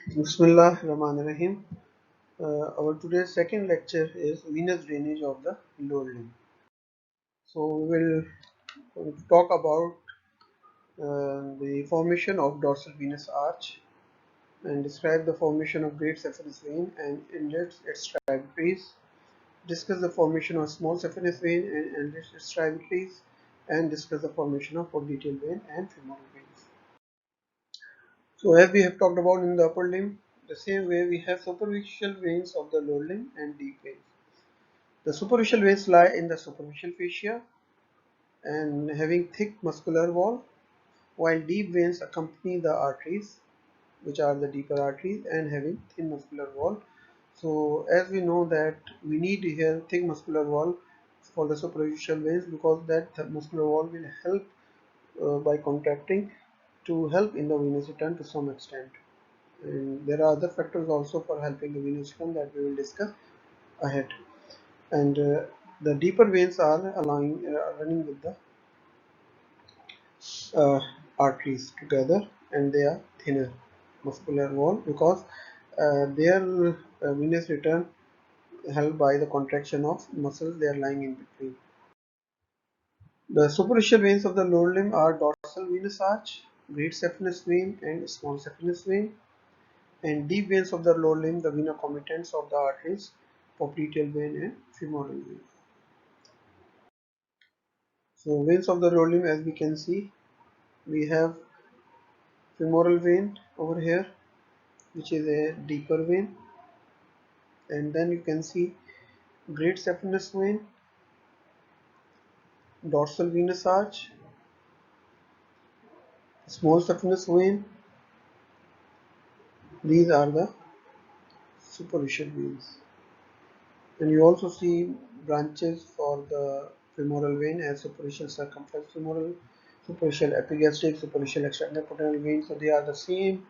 Bismillah Rahman Rahim. Our today's second lecture is venous drainage of the lower limb. So we will talk about the formation of dorsal venous arch and describe the formation of great saphenous vein and inlets its tributaries. Discuss the formation of small saphenous vein and inlets its tributaries, and discuss the formation of popliteal vein and femoral veins. So as we have talked about in the upper limb, the same way we have superficial veins of the lower limb and deep veins. The superficial veins lie in the superficial fascia and having thick muscular wall, while deep veins accompany the arteries, which are the deeper arteries, and having thin muscular wall. So as we know that we need here thick muscular wall for the superficial veins, because that muscular wall will help by contracting to help in the venous return to some extent. And there are other factors also for helping the venous return that we will discuss ahead. And the deeper veins are running with the uh, arteries together, and they are thinner muscular wall because their venous return helped by the contraction of muscles they are lying in between. The superficial veins of the lower limb are dorsal venous arch, great saphenous vein, and small saphenous vein. And deep veins of the lower limb, the vena comitantes of the arteries, popliteal vein and femoral vein. So veins of the lower limb, as we can see, we have femoral vein over here, which is a deeper vein, and then you can see great saphenous vein, dorsal venous arch, small saphenous vein. These are the superficial veins, and you also see branches for the femoral vein as superficial circumference femoral, superficial epigastric, superficial external paternal vein. So they are the same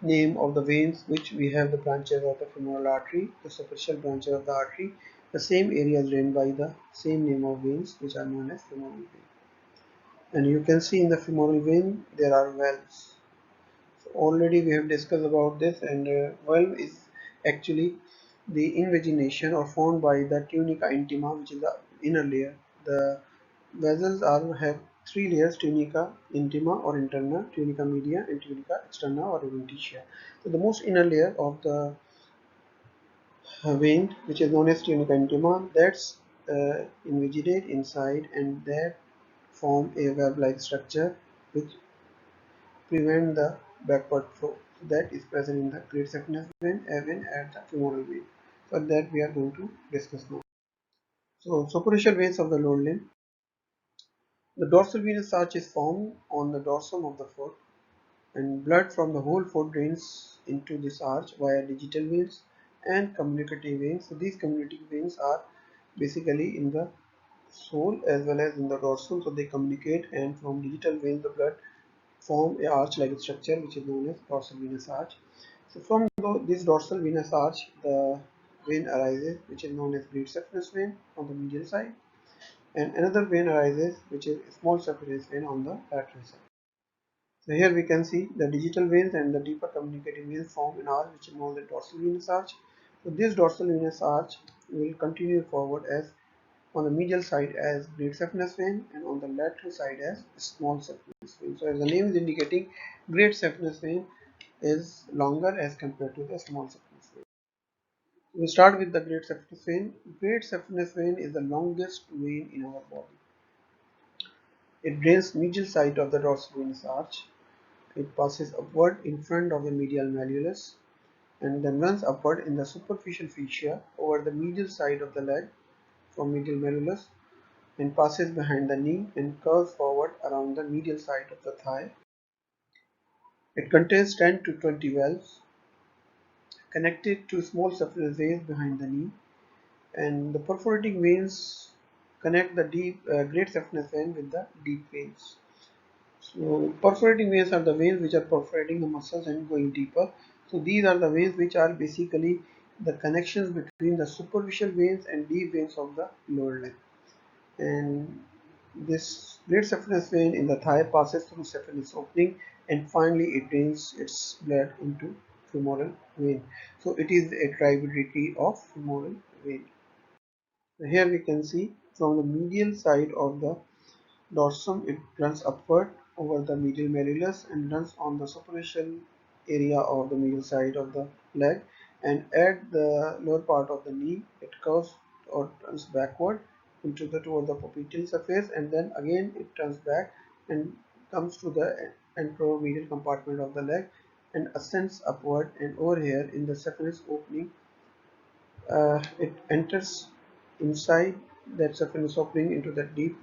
name of the veins which we have the branches of the femoral artery, the superficial branches of the artery. The same area is drained by the same name of veins which are known as femoral vein. And you can see in the femoral vein there are valves. So already we have discussed about this, and valve is actually the invagination or formed by the tunica intima, which is the inner layer. The vessels have three layers: tunica intima or interna, tunica media, and tunica externa or adventitia. So the most inner layer of the vein, which is known as tunica intima, that's invaginate inside, and that form a valve-like structure which prevent the backward flow. So that is present in the great saphenous vein even at the femoral vein. So that we are going to discuss now. So superficial veins of the lower limb. The dorsal venous arch is formed on the dorsum of the foot, and blood from the whole foot drains into this arch via digital veins and communicative veins. So these communicative veins are basically in the sole as well as in the dorsum. So they communicate, and from digital veins the blood form a arch-like structure which is known as dorsal venous arch. So from this dorsal venous arch, the vein arises which is known as great saphenous vein on the medial side, and another vein arises which is small saphenous vein on the lateral side. So here we can see the digital veins and the deeper communicating veins form an arch which is known as dorsal venous arch. So this dorsal venous arch will continue forward as on the medial side as great saphenous vein, and on the lateral side as small saphenous vein. So as the name is indicating, great saphenous vein is longer as compared to the small saphenous vein. We start with the great saphenous vein. Great saphenous vein is the longest vein in our body. It drains medial side of the dorsal venous arch. It passes upward in front of the medial malleolus and then runs upward in the superficial fascia over the medial side of the leg from medial malleolus, and passes behind the knee and curves forward around the medial side of the thigh. It contains 10 to 20 valves connected to small saphenous veins behind the knee, and the perforating veins connect the great saphenous vein with the deep veins. So perforating veins are the veins which are perforating the muscles and going deeper. So these are the veins which are basically the connections between the superficial veins and deep veins of the lower leg. And this great saphenous vein in the thigh passes through saphenous opening, and finally it drains its blood into femoral vein. So it is a tributary of femoral vein. Here we can see from the medial side of the dorsum, it runs upward over the medial malleolus and runs on the superficial area of the medial side of the leg, and at the lower part of the knee it curves or turns backward into the toward the popliteal surface, and then again it turns back and comes to the anteromedial compartment of the leg and ascends upward, and over here in the saphenous opening it enters inside that saphenous opening into the deep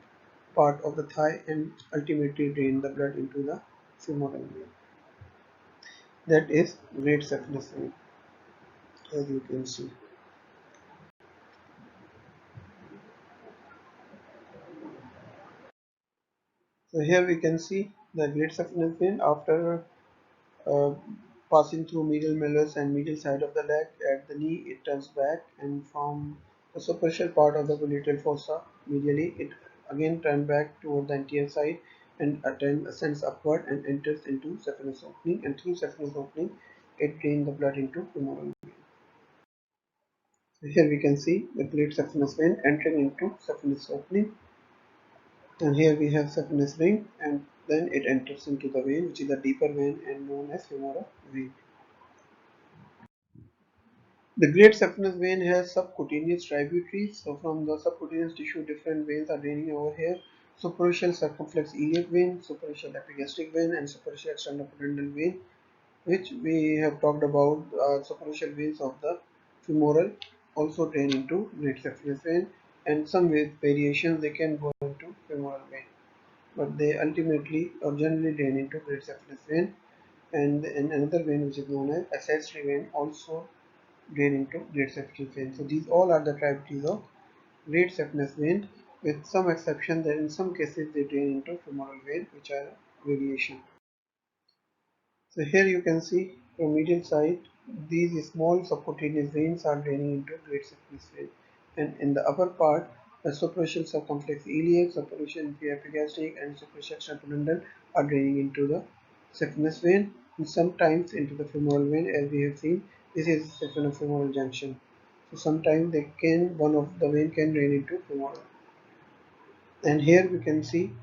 part of the thigh and ultimately drain the blood into the femoral vein. That is great saphenous vein, as you can see. So here we can see the great saphenous vein after uh, passing through medial malleus and medial side of the leg at the knee, it turns back, and from the superficial part of the popliteal fossa medially, it again turns back toward the anterior side and ascends upward and enters into saphenous opening, and through saphenous opening it drains the blood into femoral vein. So here we can see the great saphenous vein entering into saphenous opening, and here we have saphenous ring, and then it enters into the vein, which is a deeper vein and known as femoral vein. The great saphenous vein has subcutaneous tributaries. So from the subcutaneous tissue, different veins are draining over here. Superficial circumflex iliac vein, superficial epigastric vein, and superficial externopudendal vein, which we have talked about. Superficial veins of the femoral also drain into great saphenous vein, and some with variations they can go into femoral vein, but they ultimately or generally drain into great saphenous vein. And another vein which is known as accessory vein also drain into great saphenous vein. So these all are the tributaries of great saphenous vein, with some exception that in some cases they drain into femoral vein, which are variation. So here you can see from medial side, these small subcutaneous veins are draining into great saphenous vein, and in the upper part, the superficial circumflex iliac, superficial inferior epigastric, and superficial externopudendal are draining into the saphenous vein, and sometimes into the femoral vein, as we have seen. This is saphenofemoral junction. So sometimes they can one of the vein can drain into femoral, and here we can see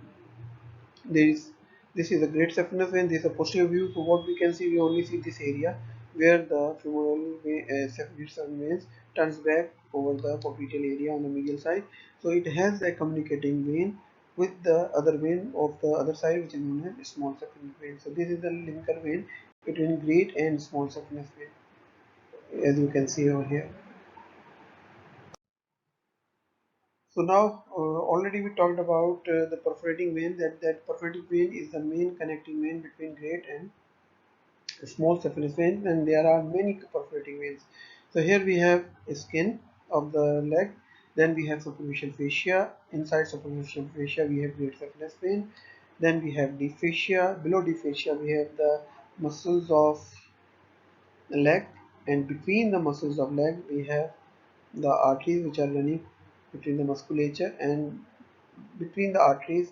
there is this is a great saphenous vein. This is a posterior view. So what we can see, we only see this area where the femoral vein, saphenous veins turns back over the popliteal area on the medial side. So it has a communicating vein with the other vein of the other side, which is known as small saphenous vein. So this is the linker vein between great and small saphenous vein, as you can see over here. So now already we talked about the perforating vein. That perforating vein is the main connecting vein between great and small saphenous vein, and there are many perforating veins. So here we have skin of the leg, then we have superficial fascia. Inside superficial fascia we have great saphenous vein, then we have deep fascia. Below deep fascia we have the muscles of the leg, and between the muscles of leg we have the arteries which are running between the musculature, and between the arteries,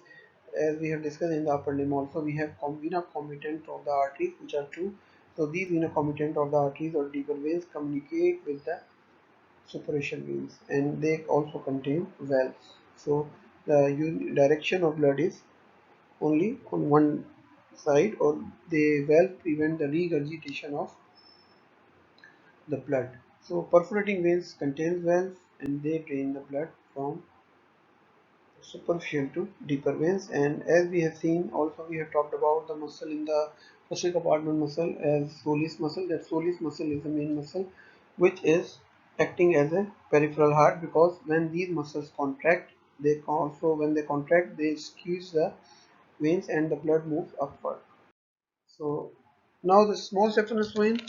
as we have discussed in the upper limb also, we have vena comitant of the arteries, which are two. So these vena comitant of the arteries or deeper veins communicate with the superficial veins, and they also contain valves. So the direction of blood is only on one side, or the valve prevent the regurgitation of the blood. So perforating veins contain valves, and they drain the blood from superficial to deeper veins. And as we have seen, also we have talked about the muscle in the posterior compartment muscle as soleus muscle. That soleus muscle is the main muscle which is acting as a peripheral heart, because when these muscles contract, they also when they contract they squeeze the veins and the blood moves upward. So now the small saphenous vein.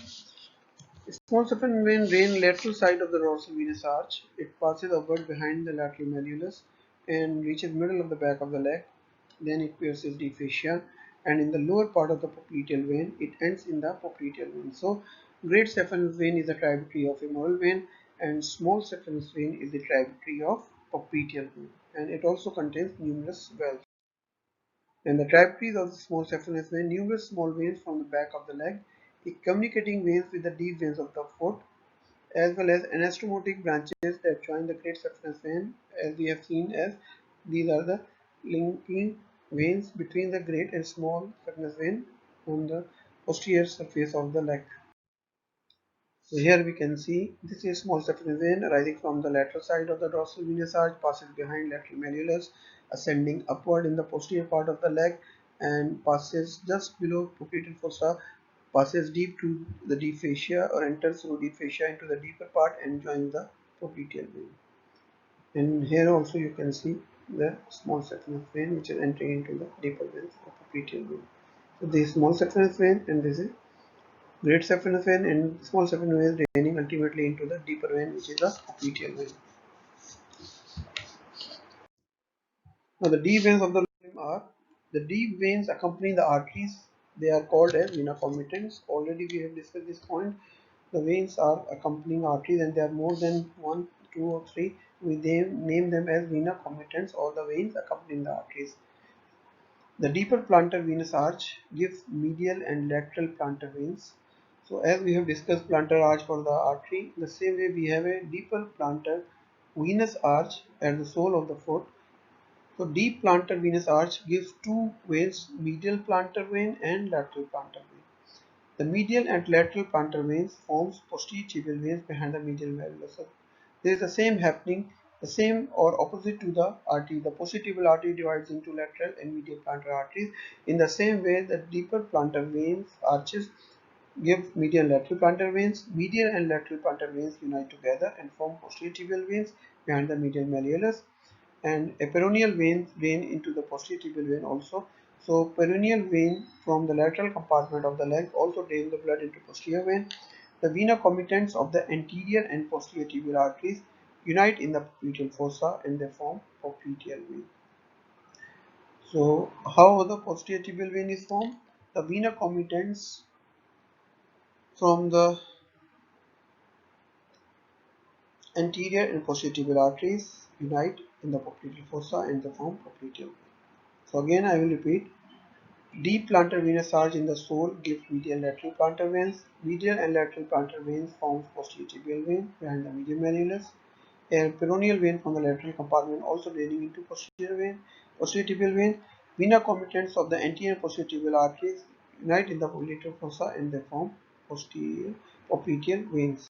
Small saphenous vein drain lateral side of the dorsal venous arch. It passes upward behind the lateral malleolus and reaches middle of the back of the leg. Then it pierces the fascia, and in the lower part of the popliteal vein, it ends in the popliteal vein. So, great saphenous vein is a tributary of femoral vein, and small saphenous vein is a tributary of popliteal vein, and it also contains numerous valves. And the tributaries of the small saphenous vein, numerous small veins from the back of the leg communicating veins with the deep veins of the foot, as well as anastomotic branches that join the great saphenous vein, as we have seen as these are the linking veins between the great and small saphenous vein on the posterior surface of the leg. So here we can see this is small saphenous vein arising from the lateral side of the dorsal venous arch, passes behind lateral malleolus, ascending upward in the posterior part of the leg, and passes just below popliteal fossa, passes deep to the deep fascia or enters through deep fascia into the deeper part and joins the popliteal vein. And here also you can see the small saphenous vein which is entering into the deeper veins of popliteal vein. So this is small saphenous vein and this is great saphenous vein, and small saphenous vein draining ultimately into the deeper vein which is the popliteal vein. Now the deep veins of the limb are the deep veins accompanying the arteries. They are called as vena comitantes. Already we have discussed this point. The veins are accompanying arteries and there are more than one, two or three. We name them as vena comitantes or the veins accompanying the arteries. The deeper plantar venous arch gives medial and lateral plantar veins. So as we have discussed plantar arch for the artery, the same way we have a deeper plantar venous arch at the sole of the foot. So deep plantar venous arch gives two veins, medial plantar vein and lateral plantar vein. The medial and lateral plantar veins forms posterior tibial veins behind the medial malleolus. So there is the same happening, the same or opposite to the artery. The posterior tibial artery divides into lateral and medial plantar arteries. In the same way, the deeper plantar veins arches give medial and lateral plantar veins. Medial and lateral plantar veins unite together and form posterior tibial veins behind the medial malleolus, and a peroneal vein drain into the posterior tibial vein also. So peroneal vein from the lateral compartment of the leg also drain the blood into posterior vein. The vena comitants of the anterior and posterior tibial arteries unite in the popliteal fossa and they form popliteal vein. So how the posterior tibial vein is formed? The vena comitants from the anterior and posterior tibial arteries unite in the popliteal fossa and they form popliteal vein. So again I will repeat. Deep plantar venous arch in the sole gives medial and lateral plantar veins. Medial and lateral plantar veins forms posterior tibial vein behind the medial malleolus. A peroneal vein from the lateral compartment also draining into posterior tibial vein. Vena comitants of the anterior and posterior tibial arteries unite in the popliteal fossa and they form posterior popliteal veins.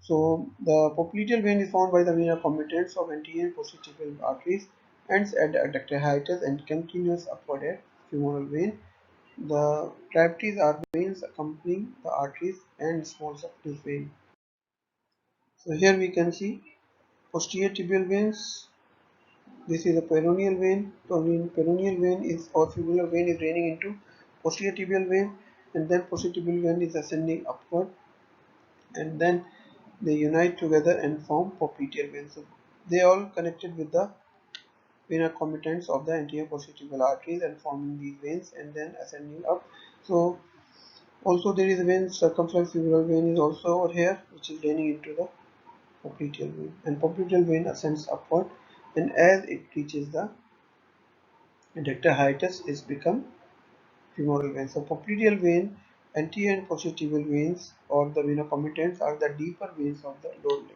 So the popliteal vein is formed by the vena comitants of anterior and posterior tibial arteries, ends at the adductor hiatus and continuous upward at femoral vein. The tributaries are veins accompanying the arteries and small saphenous vein. So here we can see posterior tibial veins. This is a peroneal vein. Peroneal vein is or femoral vein is draining into posterior tibial vein, and then posterior tibial vein is ascending upward, and then they unite together and form popliteal veins. So they all connected with the vena comitants of the anterior posterior tibial arteries and forming these veins and then ascending up. So also there is a vein, circumflex femoral vein is also over here, which is draining into the popliteal vein, and popliteal vein ascends upward, and as it reaches the adductor hiatus is become femoral vein. So popliteal vein, anterior and posterior tibial veins or the vena comitants are the deeper veins of the lower limb.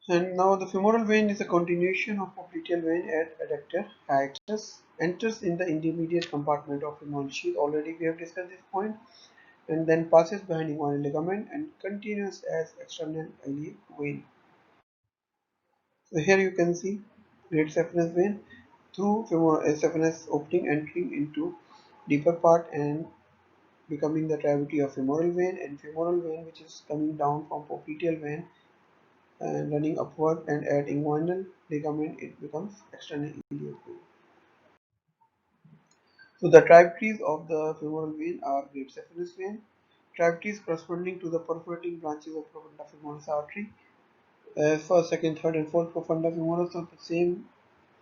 And now the femoral vein is a continuation of popliteal vein at adductor hiatus, enters in the intermediate compartment of femoral sheath. Already we have discussed this point, and then passes behind inguinal ligament and continues as external iliac vein. So here you can see great saphenous vein through femoral saphenous opening entering into deeper part and becoming the tributary of femoral vein, and femoral vein which is coming down from popliteal vein and running upward, and at inguinal ligament it becomes external iliac vein. So the tributaries of the femoral vein are great saphenous vein, tributaries corresponding to the perforating branches of profunda femoris artery, first, second, third, and fourth profunda femoris, so the same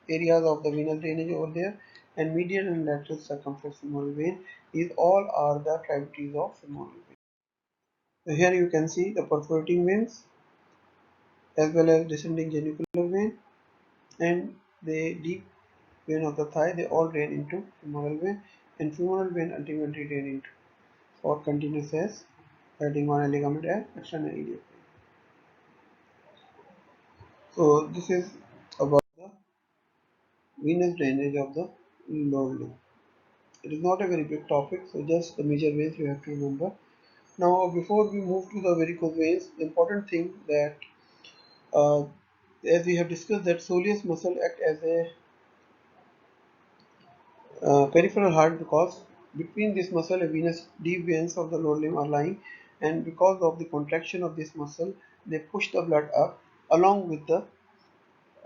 areas of the venous drainage over there, and medial and lateral circumflex femoral vein. These all are the tributaries of femoral vein. So here you can see the perforating veins as well as descending genicular vein and the deep vein of the thigh. They all drain into femoral vein, and femoral vein ultimately drain into or continues as heading on a ligament and external iliac. So this is about the venous drainage of the lower limb. It is not a very big topic, so just the major veins you have to remember. Now, before we move to the varicose veins, the important thing that uh, as we have discussed that soleus muscle act as a peripheral heart because between this muscle a venous deep veins of the lower limb are lying, and because of the contraction of this muscle they push the blood up along with the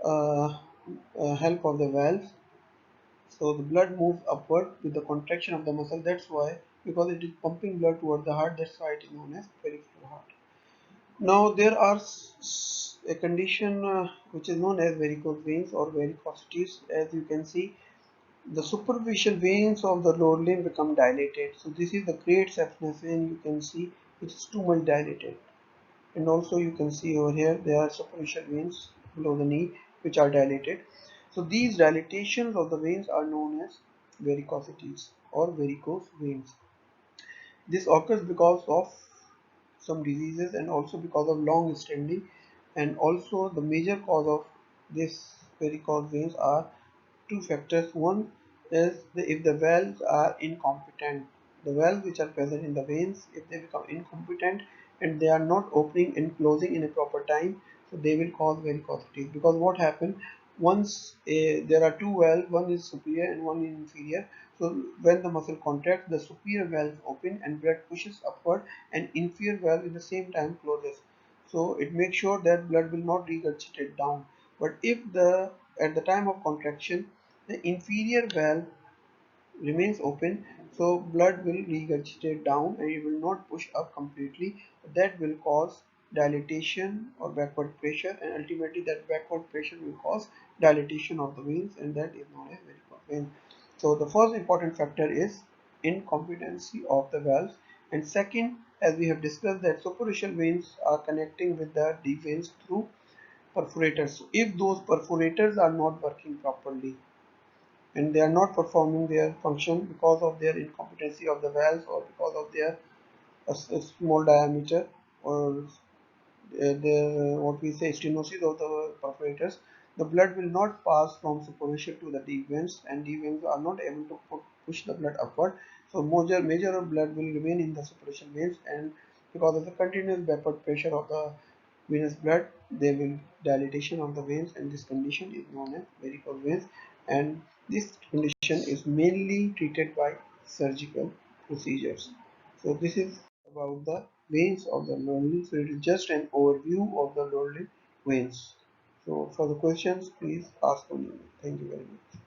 uh, help of the valves. So the blood moves upward with the contraction of the muscle. That's why, because it is pumping blood toward the heart, that's why it is known as peripheral heart. Now there are a condition which is known as varicose veins or varicosities. As you can see, the superficial veins of the lower limb become dilated. So this is the great saphenous vein. You can see it is too much dilated, and also you can see over here there are superficial veins below the knee which are dilated. So these dilatations of the veins are known as varicosities or varicose veins. This occurs because of some diseases and also because of long standing, and also the major cause of this varicose veins are two factors. One is if the valves are incompetent. The valves which are present in the veins, if they become incompetent and they are not opening and closing in a proper time, so they will cause varicosities. Because what happens once there are two valves, one is superior and one is inferior. So when the muscle contracts, the superior valve open and blood pushes upward, and inferior valve in the same time closes. So it makes sure that blood will not regurgitate down. But if the at the time of contraction the inferior valve remains open, so blood will regurgitate down and it will not push up completely. That will cause dilatation or backward pressure, and ultimately that backward pressure will cause dilatation of the veins, and that is known as varicose vein. So the first important factor is incompetency of the valves, and second, as we have discussed, that superficial veins are connecting with the deep veins through perforators. So if those perforators are not working properly and they are not performing their function because of their incompetency of the valves or because of their a small diameter or the what we say stenosis of the perforators, the blood will not pass from superficial to the deep veins, and deep veins are not able to push the blood upward. So major of blood will remain in the superficial veins, and because of the continuous backward pressure of the venous blood, there will dilatation of the veins, and this condition is known as varicose veins. And this condition is mainly treated by surgical procedures. So this is about the veins of the lower limb. So it is just an overview of the lower limb veins. So for the questions, please ask on me. Thank you very much.